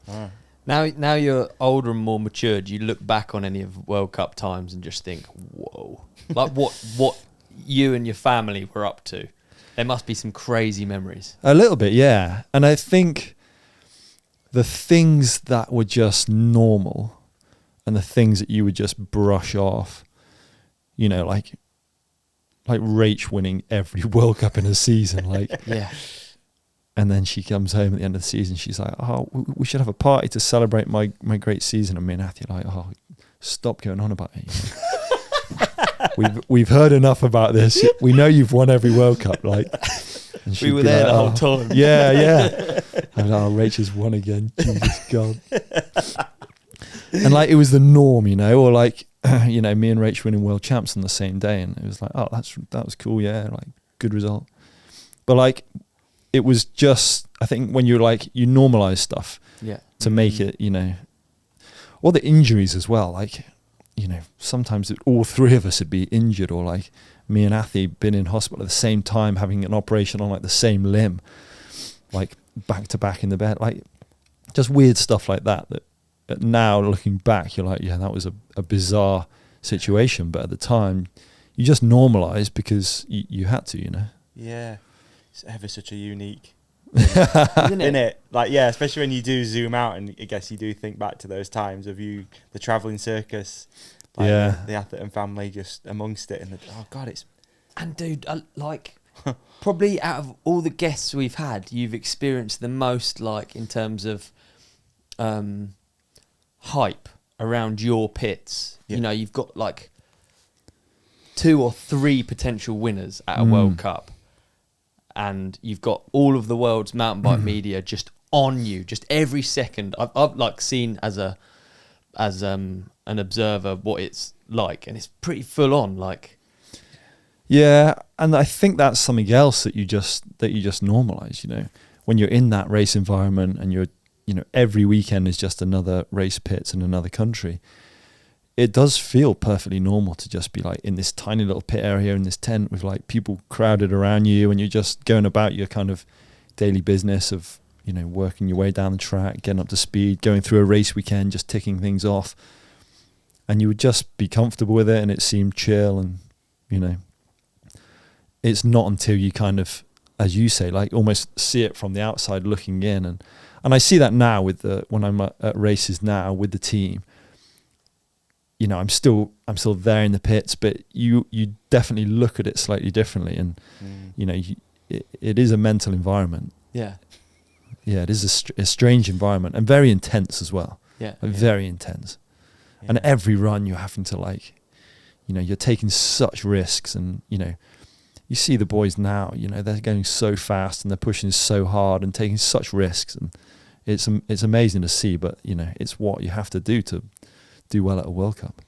Oh. Now you're older and more matured. You look back on any of World Cup times and just think, whoa, like what you and your family were up to. There must be some crazy memories. A little bit, yeah. And I think the things that were just normal and the things that you would just brush off, you know, like Rach winning every World Cup in a season, like, Yeah. and then she comes home at the end of the season. She's like, "Oh, we should have a party to celebrate my great season." And me and Athy are like, "Oh, stop going on about it. We've heard enough about this. We know you've won every World Cup." Like, and We were there the whole time. Yeah, yeah. I'm like, "Oh, Rach has won again. Jesus God." And like, it was the norm, you know, or like, you know, me and Rach winning world champs on the same day, and it was like, "Oh, that was cool, yeah, like good result." But like, it was just, I think when you're like, you normalize stuff, Yeah, to make it, you know, or the injuries as well. Like, you know, sometimes all three of us would be injured, or like me and Athy been in hospital at the same time, having an operation on like the same limb, like back to back in the bed, like just weird stuff like that. That now looking back, you're like, yeah, that was a bizarre situation, but at the time, you just normalize because you had to, you know. Yeah, it's ever such a unique. isn't In it, like, yeah, especially when you do zoom out, and I guess you do think back to those times of the travelling circus, like Yeah. the Atherton family just amongst it, and oh god, it's And dude, like, probably out of all the guests we've had, you've experienced the most, like, in terms of hype around your pits. Yeah. You know, you've got like 2 or 3 potential winners at a World Cup, and you've got all of the world's mountain bike media just on you, just every second. I've like seen as an observer what it's like, and it's pretty full on, like. Yeah, and I think that's something else that you just normalize, you know, when you're in that race environment and you're, you know, every weekend is just another race pits in another country. It does feel perfectly normal to just be like in this tiny little pit area in this tent with like people crowded around you, and you're just going about your kind of daily business of, you know, working your way down the track, getting up to speed, going through a race weekend, just ticking things off. And you would just be comfortable with it, and it seemed chill, and, you know, it's not until you kind of, as you say, like almost see it from the outside looking in. And I see that now with when I'm at races now with the team. You know, I'm still there in the pits, but you definitely look at it slightly differently, and you know, it is a mental environment. Yeah. Yeah, it is a strange environment, and very intense as well. Yeah. Like, very intense. yeah. And every run you're having to, like, you know, you're taking such risks, and, you know, you see the boys now, you know, they're going so fast and they're pushing so hard and taking such risks, and it's amazing to see, but, you know, it's what you have to do to do well at a World Cup.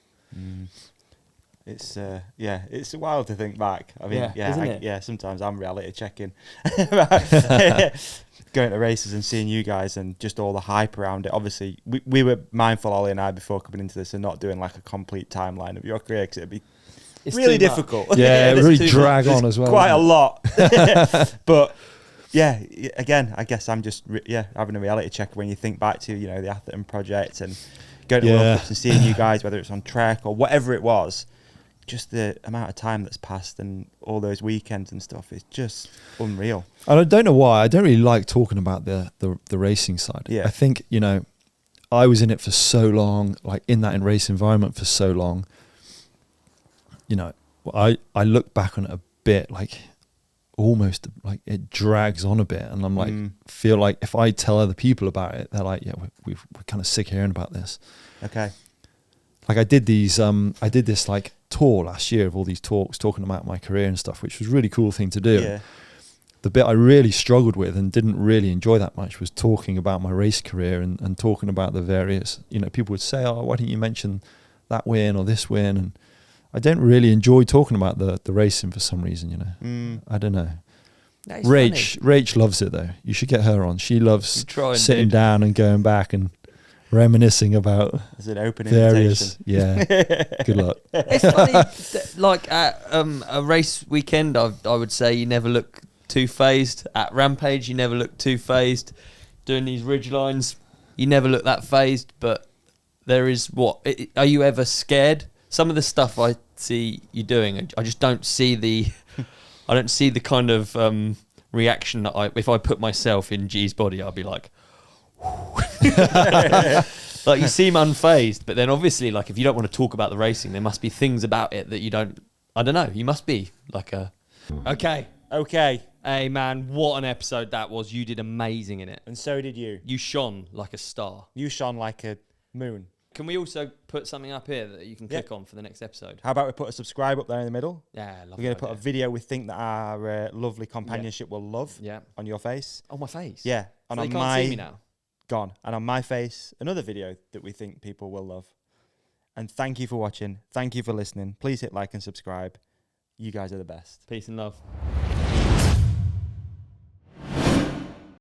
It's it's wild to think back. I mean, isn't it? yeah. Sometimes I'm reality checking, going to races and seeing you guys and just all the hype around it. Obviously, we were mindful, Ollie and I, before coming into this, and not doing like a complete timeline of your career, because it'd be really difficult. Yeah, it there's really too drag much. on as well. Quite a doesn't lot, but. Yeah, again, I guess I'm just having a reality check when you think back to, you know, the Atherton project and going to World Cups and seeing you guys, whether it's on Trek or whatever it was, just the amount of time that's passed and all those weekends and stuff is just unreal. And I don't know why. I don't really like talking about the racing side. Yeah. I think, you know, I was in it for so long, like in that race environment for so long. You know, I look back on it a bit, like almost like it drags on a bit, and I'm like, feel like if I tell other people about it, they're like, yeah, we're kind of sick hearing about this. Okay. Like I did this like tour last year of all these talks talking about my career and stuff, which was a really cool thing to do. Yeah. The bit I really struggled with and didn't really enjoy that much was talking about my race career and talking about the various, you know, people would say, oh, why didn't you mention that win or this win? And I don't really enjoy talking about the racing for some reason, you know. I don't know. Rach loves it though. You should get her on. She loves sitting down and going back and reminiscing about as an open various. invitation. Yeah. Good luck. It's funny, like at a race weekend, I would say you never look too phased. At Rampage, you never look too phased. Doing these ridge lines, You never look that phased, but there is are you ever scared? Some of the stuff I see you doing, I just don't see the I don't see the kind of reaction that if I put myself in G's body, I'd be like like, you seem unfazed, but then obviously, like, if you don't want to talk about the racing, there must be things about it that you don't. I don't know. You must be like a. Okay. Hey man, what an episode that was. You did amazing in it. And so did you. You shone like a star. You shone like a moon. Can we also put something up here that you can click on for the next episode? How about we put a subscribe up there in the middle? Yeah, I love We're going to put a video we think that our lovely companionship will love on your face. On my face? Yeah. So and they on can't see me now? Gone. And on my face, another video that we think people will love. And thank you for watching. Thank you for listening. Please hit like and subscribe. You guys are the best. Peace and love.